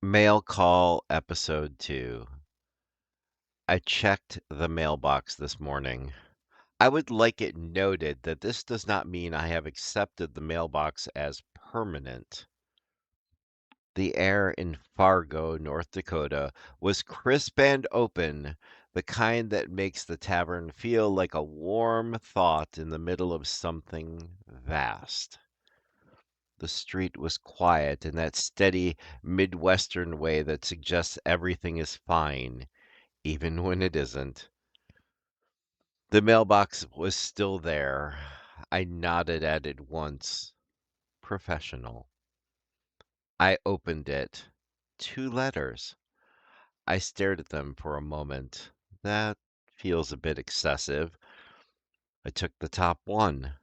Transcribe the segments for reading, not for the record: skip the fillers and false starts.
Mail Call Episode 2. I checked the mailbox this morning. I would like it noted that this does not mean I have accepted the mailbox as permanent. The air in Fargo, North Dakota was crisp and open, the kind that makes the tavern feel like a warm thought in the middle of something vast. The street was quiet in that steady Midwestern way that suggests everything is fine, even when it isn't. The mailbox was still there. I nodded at it once. Professional. I opened it. 2 letters. I stared at them for a moment. That feels a bit excessive. I took the top one.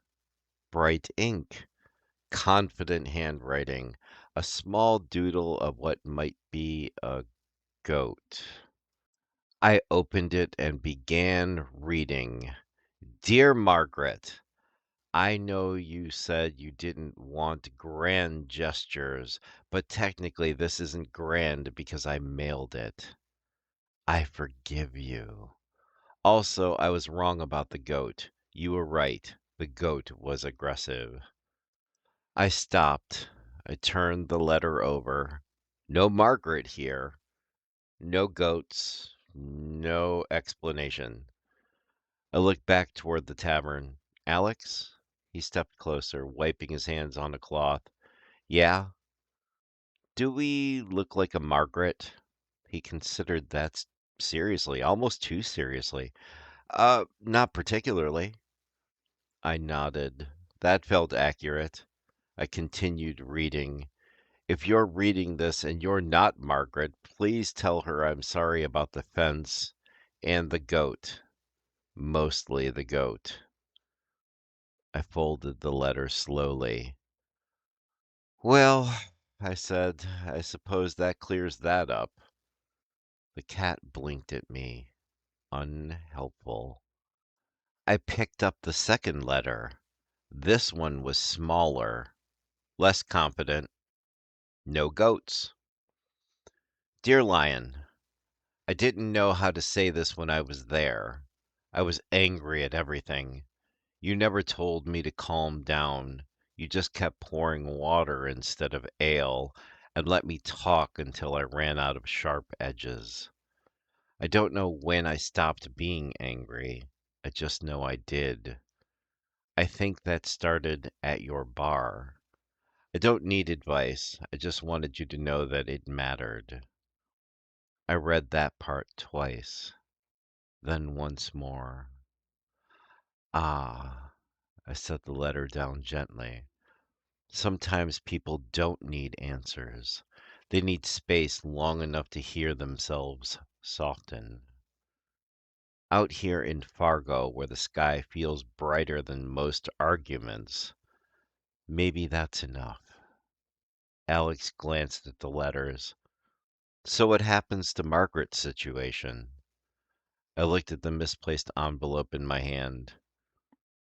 Bright ink. Confident handwriting. A small doodle of what might be a goat. I opened it and began reading. Dear Margaret, I know you said you didn't want grand gestures, but technically this isn't grand because I mailed it. I forgive you. Also, I was wrong about the goat. You were right. The goat was aggressive. I stopped. I turned the letter over. No Margaret here. No goats. No explanation. I looked back toward the tavern. Alex? He stepped closer, wiping his hands on a cloth. Yeah? Do we look like a Margaret? He considered that seriously, almost too seriously. Not particularly. I nodded. That felt accurate. I continued reading. If you're reading this and you're not Margaret, please tell her I'm sorry about the fence and the goat. Mostly the goat. I folded the letter slowly. Well, I said, I suppose that clears that up. The cat blinked at me, unhelpful. I picked up the second letter. This one was smaller, less confident. No goats. Dear Lion, I didn't know how to say this when I was there. I was angry at everything. You never told me to calm down. You just kept pouring water instead of ale and let me talk until I ran out of sharp edges. I don't know when I stopped being angry. I just know I did. I think that started at your bar. I don't need advice. I just wanted you to know that it mattered. I read that part twice, then once more. Ah, I set the letter down gently. Sometimes people don't need answers. They need space long enough to hear themselves soften. Out here in Fargo, where the sky feels brighter than most arguments, maybe that's enough. Alex glanced at the letters. So what happens to Margaret's situation? I looked at the misplaced envelope in my hand.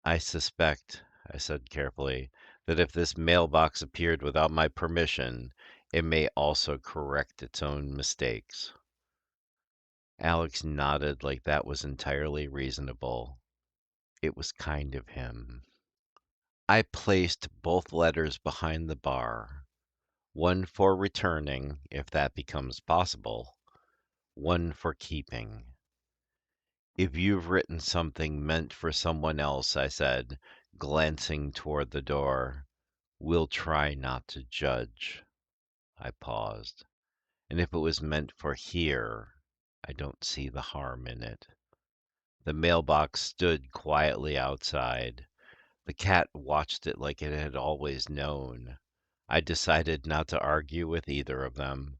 I suspect, I said carefully, that if this mailbox appeared without my permission, it may also correct its own mistakes. Alex nodded like that was entirely reasonable. It was kind of him. I placed both letters behind the bar, one for returning, if that becomes possible, one for keeping. If you've written something meant for someone else, I said, glancing toward the door, we'll try not to judge. I paused. And if it was meant for here, I don't see the harm in it. The mailbox stood quietly outside. The cat watched it like it had always known. I decided not to argue with either of them.